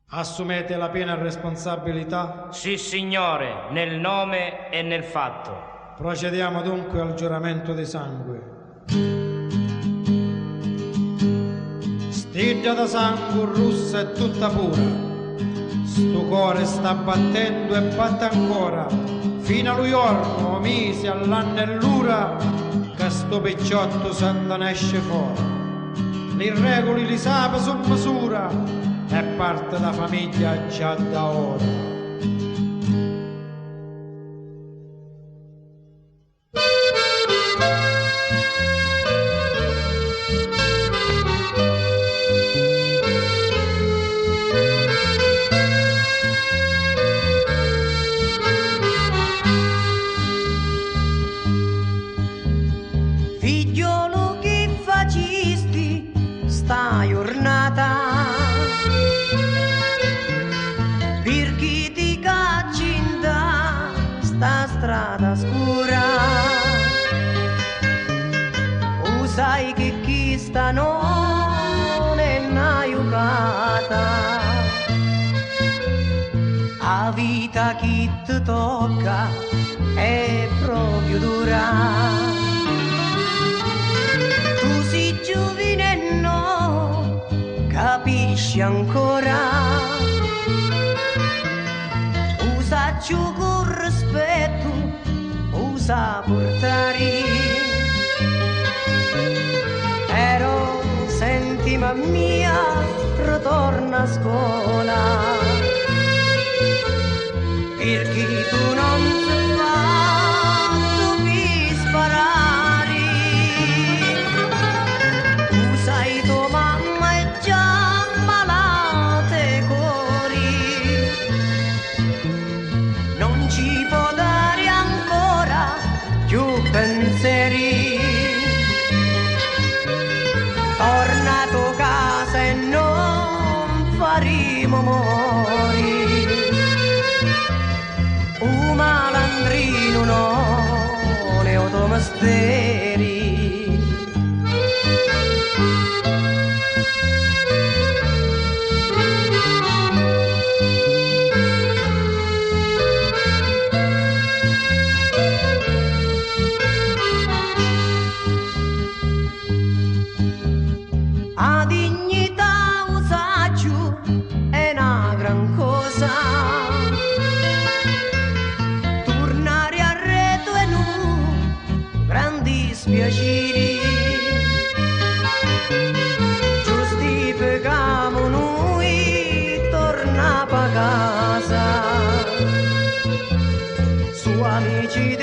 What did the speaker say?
Assumete la piena responsabilità? Sì, signore, nel nome e nel fatto. Procediamo dunque al giuramento di sangue. Stiglia da sangue russa e tutta pura. Sto cuore sta battendo e batte ancora, fino allo giorno, mesi, all'anno e l'ora, che sto picciotto santa ne esce fuori. Li regoli li sape su misura, è parte da famiglia già da ora. Figliolo che facisti sta giornata, per chi ti caccinda sta strada scura, o sai che chi sta non è una giocata, a vita chi ti tocca è proprio dura. Giovine no, capisci ancora, usa più con rispetto, usa portare, però senti mamma mia, ritorna a scuola, perché tu non sei fatto per sparare. Sai tua mamma è già malata e cuori, non ci può dare ancora più pensieri. Tornato a casa e non faremo mori, un malandrino non è automasteri. A dignità usaggio è una gran cosa, tornare al reto è un grandi spiaceri, giusti pecamo noi torna a casa, su amici